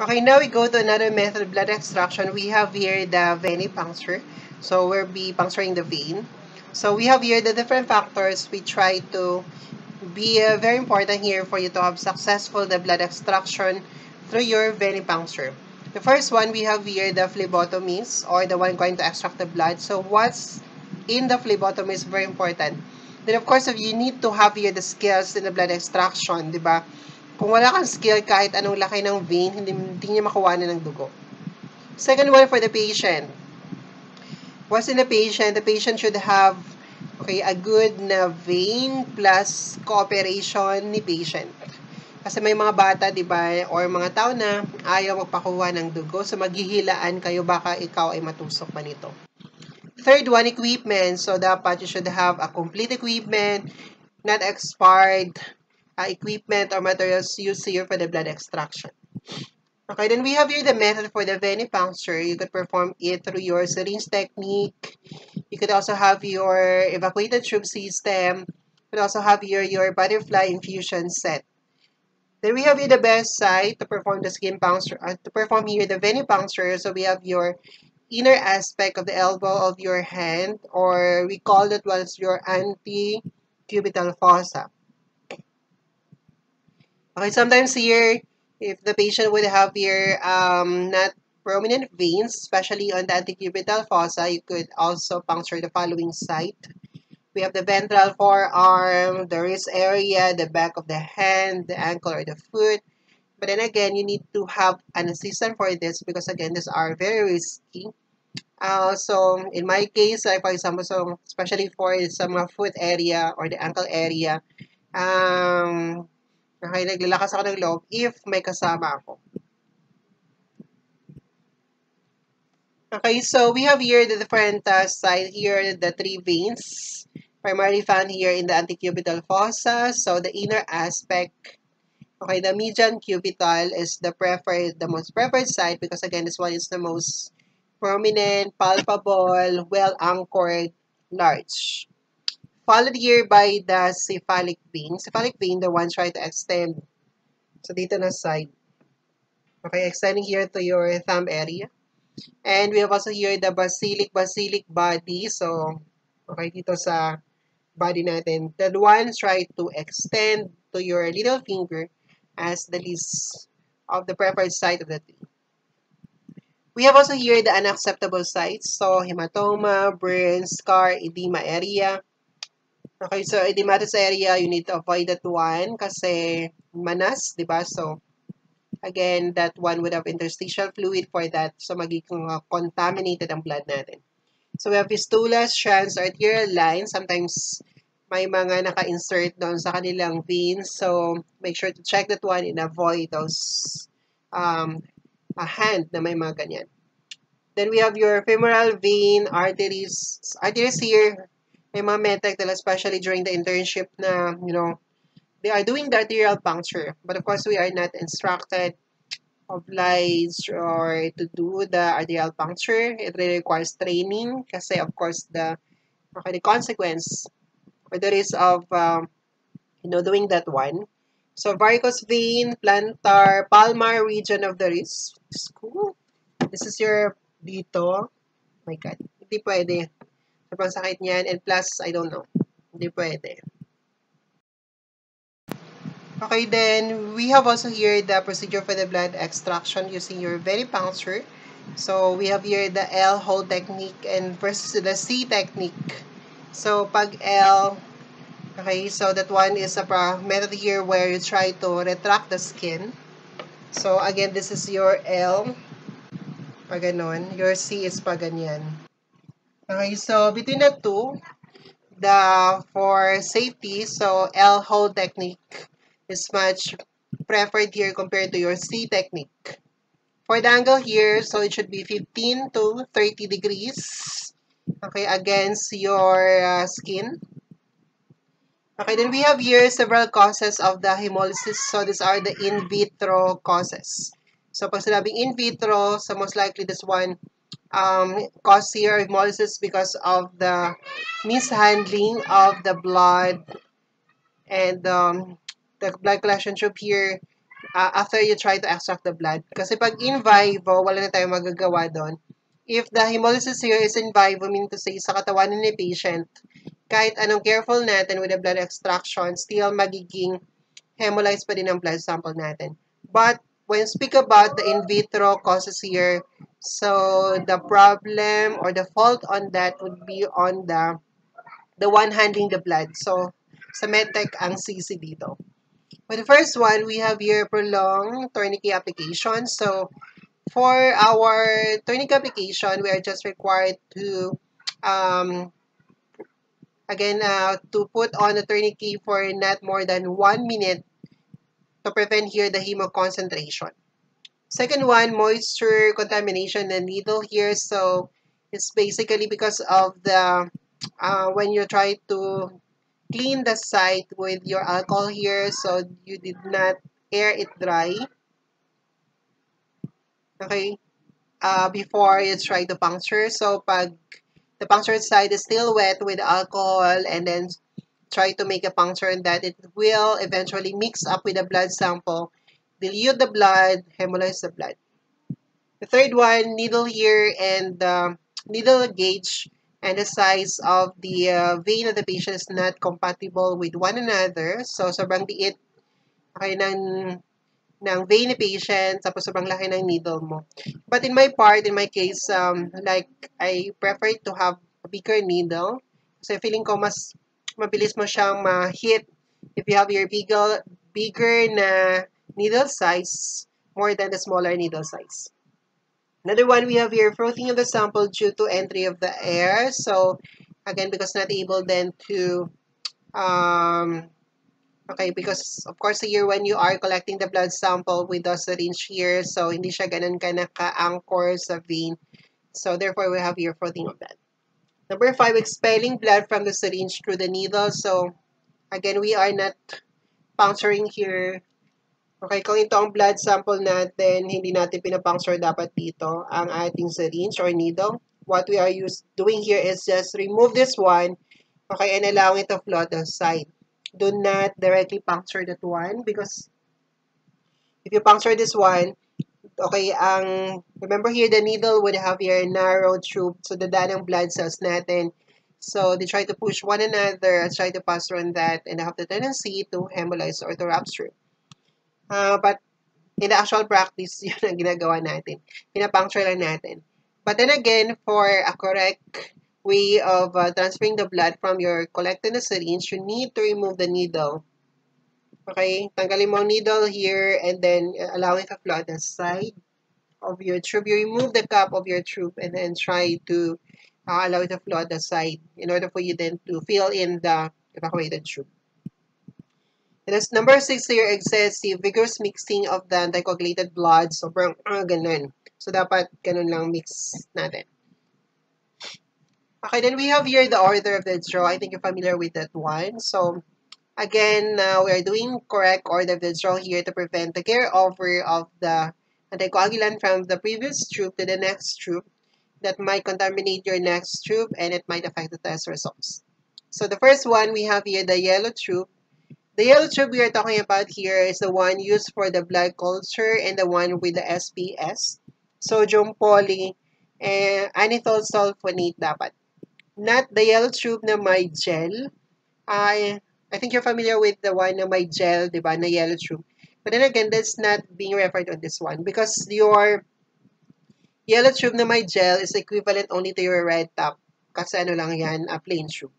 Okay, now we go to another method of blood extraction. We have here the venipuncture. So we'll be puncturing the vein. So we have here the different factors we try to be very important here for you to have successful the blood extraction through your venipuncture. The first one, we have here the phlebotomist or the one going to extract the blood. So what's in the phlebotomy is very important. Then of course, you need to have here the skills in the blood extraction, di ba? Kung wala kang skill, kahit anong laki ng vein, hindi niya makuha ng dugo. Second one, for the patient. What's in the patient? The patient should have a good na vein plus cooperation ni patient. Kasi may mga bata, di ba, or mga tao na ayaw magpakuha ng dugo, so maghihilaan kayo, baka ikaw ay matusok pa nito. Third one, equipment. So, dapat you should have a complete equipment, not expired equipment or materials used here for the blood extraction. Okay, then we have here the method for the venipuncture. You could perform it through your syringe technique. You could also have your evacuated tube system. You could also have your butterfly infusion set. Then we have here the best site to perform the skin puncture, to perform here the venipuncture. So we have your inner aspect of the elbow of your hand, or we call that was your antecubital fossa. Okay, sometimes here, if the patient would have here not prominent veins, especially on the antecubital fossa, you could also puncture the following site. We have the ventral forearm, the wrist area, the back of the hand, the ankle or the foot. But then again, you need to have an assistant for this because again, these are very risky. So in my case, for example, so especially for some foot area or the ankle area, okay, naglalakas ako ng loob if may kasama ako. Okay, so we have here the different side here, the three veins, primarily found here in the antecubital fossa. So the inner aspect, okay, the median cubital is the most preferred side because again, this one is the most prominent, palpable, well-anchored, large. Followed here by the cephalic vein. Cephalic vein, the one trying to extend. So dito na side. Okay, extending here to your thumb area. And we have also here the basilic body. So, okay, dito sa body natin. The one try to extend to your little finger as the least of the preferred site of the tree. We have also here the unacceptable sites. So, hematoma, burn, scar, edema area. Okay, so edematous area, you need to avoid that one kasi manas, di ba? So, again, that one would have interstitial fluid for that. So, magiging contaminated ang blood natin. So, we have fistulas, strands, arterial lines. Sometimes, may mga naka-insert doon sa kanilang veins. So, make sure to check that one and avoid those a hand na may mga ganyan. Then, we have your femoral vein, arteries. Arteries here, may mga medtech, especially during the internship na, they are doing the arterial puncture. But of course, we are not instructed, obliged, or to do the arterial puncture. It really requires training kasi of course the consequence or the risk of doing that one. So varicose vein, plantar, palmar region of the wrist. Cool. This is your dito. Oh my God. Hindi pwede. Sobrang sakit niyan. And plus, I don't know. Hindi pwede. Okay, then we have also here the procedure for the blood extraction using your venipuncture. So we have here the L hole technique and versus the C technique. So pag L, okay, so that one is a method here where you try to retract the skin. So again, this is your L, pag ganon. Your C is pag ganyan. Okay, so between the two, for safety, so L hole technique is much preferred here compared to your C technique. For the angle here, so it should be 15 to 30 degrees, okay, against your skin. Okay, then we have here several causes of the hemolysis. So these are the in vitro causes. So pag sinabing in vitro, so most likely this one cause here hemolysis because of the mishandling of the blood and the blood collection tube here after you try to extract the blood. Kasi pag in vivo, wala na tayong magagawa doon. If the hemolysis here is in vivo, meaning to say sa katawan ni patient, kahit anong careful natin with the blood extraction, still magiging hemolyzed pa din ang blood sample natin. But when you speak about the in vitro causes here, so the problem or the fault on that would be on the one handling the blood. So sa medtech ang CC dito. For the first one, we have here prolonged tourniquet application. So for our tourniquet application, we are just required to to put on the tourniquet for not more than 1 minute to prevent here the hemo concentration. Second one, moisture contamination the needle here. So it's basically because of the when you try to clean the site with your alcohol here, so you did not air it dry. Okay, before you try to puncture. So pag the punctured side is still wet with alcohol and then try to make a puncture and that it will eventually mix up with the blood sample, dilute the blood, hemolyze the blood. The third one, needle here and the needle gauge and the size of the vein of the patient is not compatible with one another. So, sobrang liit okay, ng vein ni patient, tapos sobrang laki ng needle mo. But in my part, in my case, like, I prefer to have a bigger needle. So, feeling ko mas mabilis mo siyang ma-hit if you have your bigger na needle size more than the smaller needle size. Another one, we have here frothing of the sample due to entry of the air. So, again, because not able then to, okay, because of course here when you are collecting the blood sample with the syringe here, so hindi siya ganun ka naka-anchor sa vein. So, therefore, we have here frothing of that. Number 5, expelling blood from the syringe through the needle. So, again, we are not puncturing here. Okay, kung ito ang blood sample natin, hindi natin pinapuncture dapat dito ang ating syringe or needle. What we are doing here is just remove this one, okay, and allow it to flow to the side. Do not directly puncture that one because if you puncture this one, okay, remember here the needle would have here a narrow tube, so dadaan ang blood cells natin. So they try to push one another, try to pass around that, and have the tendency to hemolyze or to rupture. But in the actual practice, yun ang ginagawa natin. Pinapuncture lang natin. But then again, for a correct way of transferring the blood from your collected syringe, you need to remove the needle. Okay? Tanggalin mo ang needle here and then allow it to flow at the side of your tube. You remove the cap of your tube and then try to allow it to flow at the side in order for you then to fill in the evacuated tube. And as number 6 here, excessive vigorous mixing of the anticoagulated blood. Sobrang ganun. So, dapat ganun lang mix natin. Okay, then we have here the order of the draw. I think you're familiar with that one. So, again, we are doing correct order of the draw here to prevent the carryover of the anticoagulant from the previous tube to the next tube that might contaminate your next tube and it might affect the test results. So, the first one, we have here the yellow tube. The yellow tube we are talking about here is the one used for the blood culture and the one with the SPS, sodium poly, and anethol sulfonate dapat. Not the yellow tube na may gel. I think you're familiar with the one na may gel, diba, na yellow tube. But then again, that's not being referred on this one because your yellow tube na may gel is equivalent only to your red top. Kasi ano lang yan, a plain tube.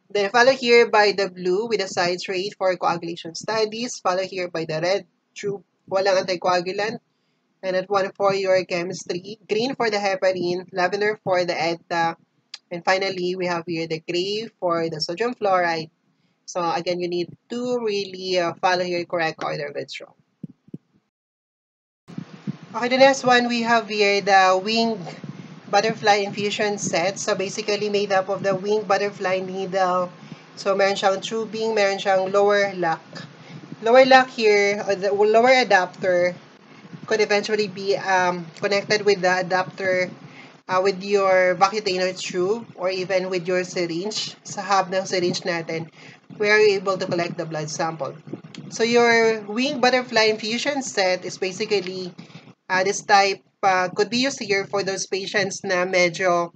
Then follow here by the blue with the citrate for coagulation studies. Follow here by the red tube, walang anticoagulant. And that one for your chemistry. Green for the heparin, lavender for the ETA. And finally, we have here the gray for the sodium fluoride. So again, you need to really follow your correct order of withdrawal. Okay, the next one we have here the winged butterfly infusion set. So basically made up of the winged butterfly needle. So meron siyang tubing, meron siyang lower lock. Lower lock here, or the lower adapter could eventually be connected with the adapter with your vacutainer tube or even with your syringe. Sa hub ng syringe natin, we are able to collect the blood sample. So your wing butterfly infusion set is basically this type could be used here for those patients na medyo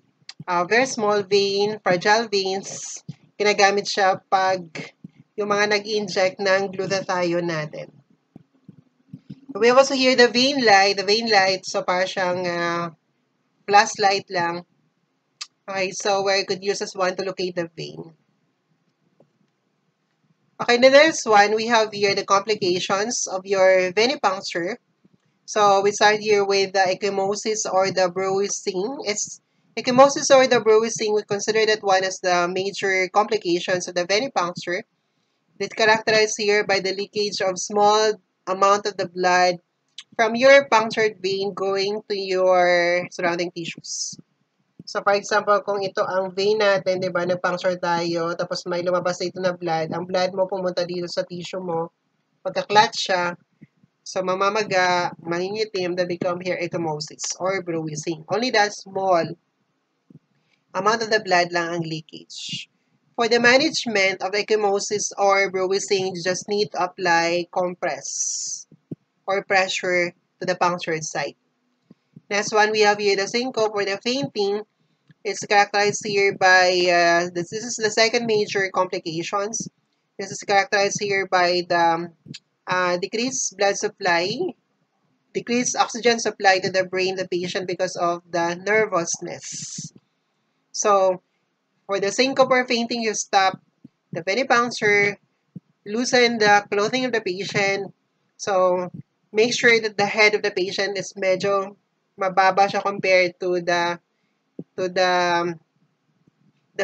very small vein, fragile veins. Ginagamit siya pag yung mga nag-inject ng glutathione natin. We also hear the vein light. The vein light, so para siyang flashlight lang. Okay, so where you could use as one to locate the vein. Okay, the next one, we have here the complications of your venipuncture. So we start here with the ecchymosis or the bruising. It's ecchymosis or the bruising, we consider that one as the major complications of the venipuncture. It's characterized here by the leakage of small amount of the blood from your punctured vein going to your surrounding tissues. So, for example, kung ito ang vein natin, di ba, nag-puncture tayo, tapos may lumabas dito na blood, ang blood mo pumunta dito sa tissue mo, pagka-clot siya, so mamamaga, mangingitim, that become here ecchymosis or bruising. Only that small amount of the blood lang ang leakage. For the management of ecchymosis or bruising, you just need to apply compress or pressure to the punctured site. Next one, we have here the syncope or the fainting. It's characterized here by, this is the second major complications. This is characterized here by the decreased blood supply, decreased oxygen supply to the brain of the patient because of the nervousness. So, for the syncope or fainting, you stop the venipuncture, loosen the clothing of the patient. So, make sure that the head of the patient is medyo mababa siya compared to the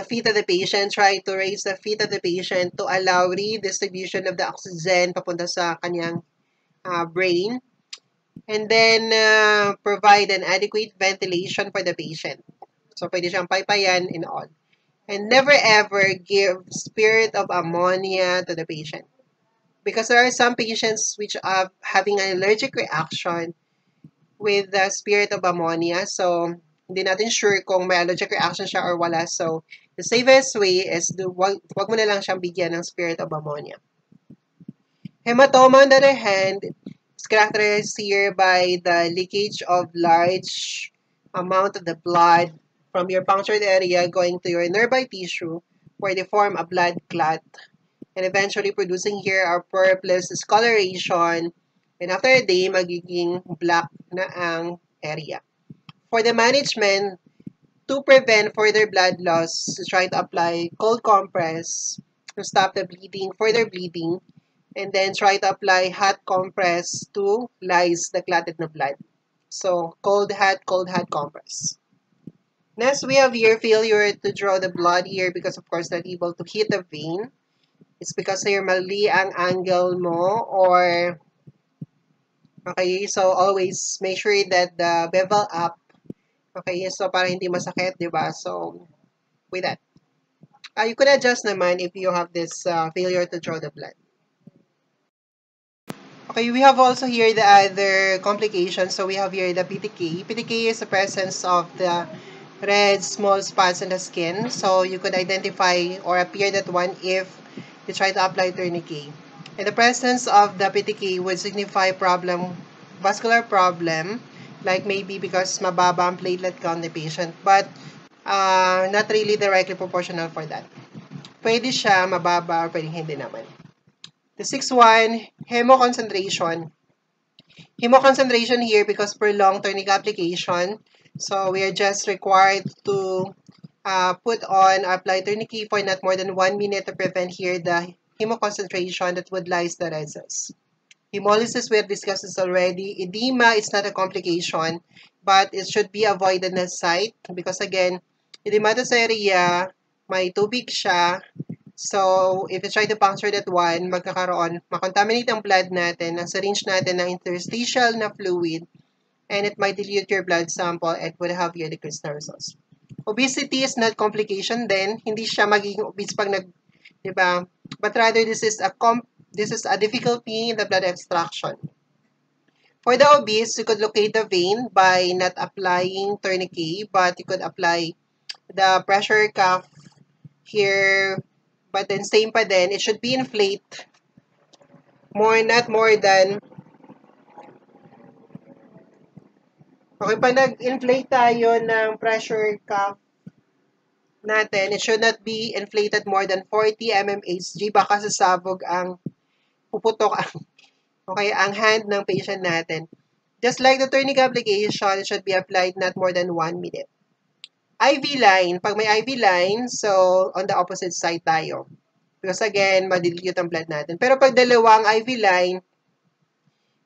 feet of the patient. Try to raise the feet of the patient to allow redistribution of the oxygen papunta sa kanyang brain. And then, provide an adequate ventilation for the patient. So, pwede siyang paypayan and all. And never ever give spirit of ammonia to the patient. Because there are some patients which are having an allergic reaction with the spirit of ammonia. So, hindi natin sure kung may allergic reaction siya or wala. So, the safest way is wag mo na lang siyang bigyan ng spirit of ammonia. Hematoma, on the other hand, is characterized here by the leakage of large amount of the blood from your punctured area going to your nearby tissue where they form a blood clot and eventually producing here a purplish discoloration, and after a day, magiging black na ang area. For the management, to prevent further blood loss, try to apply cold compress to stop the bleeding, further bleeding, and then try to apply hot compress to lyse the clotted na blood. So, cold, hot compress. Next, we have here failure to draw the blood here because of course not able to hit the vein. It's because here mali ang angle mo or okay, so always make sure that the bevel up. Okay, so para hindi masakit, di ba? So, with that. You could adjust naman if you have this failure to draw the blood. Okay, we have also here the other complications. So we have here the PTK. PTK is the presence of the red small spots in the skin. So you could identify or appear that one if you try to apply tourniquet. And the presence of the PTK would signify vascular problem, like maybe because mababa ang platelet count the patient, but not really directly proportional for that. Pwede siya mababa or pwede hindi naman. The sixth one, hemoconcentration. Hemoconcentration here because prolonged tourniquet application. So we are just required to put on or apply tourniquet for not more than 1 minute to prevent here the hemoconcentration that would lyse the red cells. Hemolysis, we have discussed this already. Edema is not a complication, but it should be avoided na site because again, edematous area, may tubig siya. So, if you try to puncture that one, makontaminate ang blood natin, ang syringe natin ng interstitial na fluid, and it might dilute your blood sample and would have your decreased nerve cells. Obesity is not complication then, hindi siya magiging obese pag diba? But rather, this is a difficulty in the blood extraction. For the obese, you could locate the vein by not applying tourniquet, but you could apply the pressure cuff here. But then same pa din, it should be inflate Not more than, okay, pag nag-inflate tayo ng pressure cuff natin, it should not be inflated more than 40 mmHg. Baka sasabog ang puputok ang, okay, ang hand ng patient natin. Just like the tourniquet application, it should be applied not more than 1 minute. IV line, pag may IV line, so on the opposite side tayo. Because again, madilute ang blood natin. Pero pag dalawang IV line,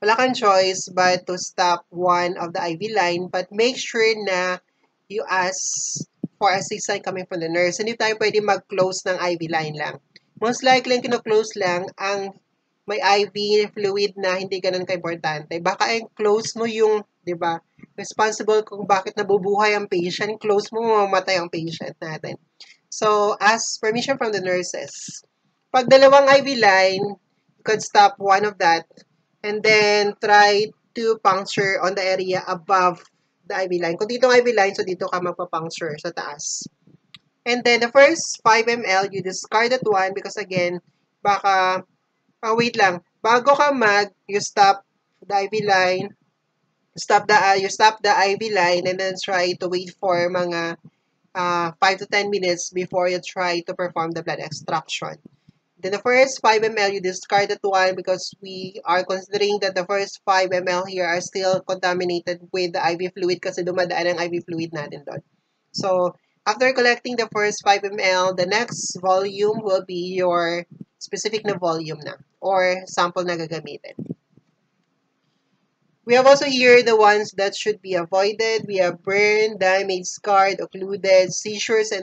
wala kang choice but to stop one of the IV line, but make sure na you ask for assistance coming from the nurse. Hindi tayo pwede mag-close ng IV line lang. Most likely, ang kino-close lang ang may IV fluid na hindi ganun ka-importante. Baka close mo yung, di ba, responsible kung bakit nabubuhay ang patient, close mo, mamamatay ang patient natin. So, ask permission from the nurses. Pag dalawang IV line, you could stop one of that and then try to puncture on the area above the IV line. Kung dito ang IV line, so dito ka magpa-puncture sa taas. And then the first 5 ml, you discard that one because again, baka, wait lang, bago ka you stop the IV line, you stop the IV line and then try to wait for mga 5 to 10 minutes before you try to perform the blood extraction. Then the first 5 ml, you discard that one because we are considering that the first 5 ml here are still contaminated with the IV fluid kasi dumadaan ang IV fluid natin doon. So, after collecting the first 5 ml, the next volume will be your specific na volume na or sample na gagamitin. We have also here the ones that should be avoided. We have burn, damage, scarred, occluded, seizures, and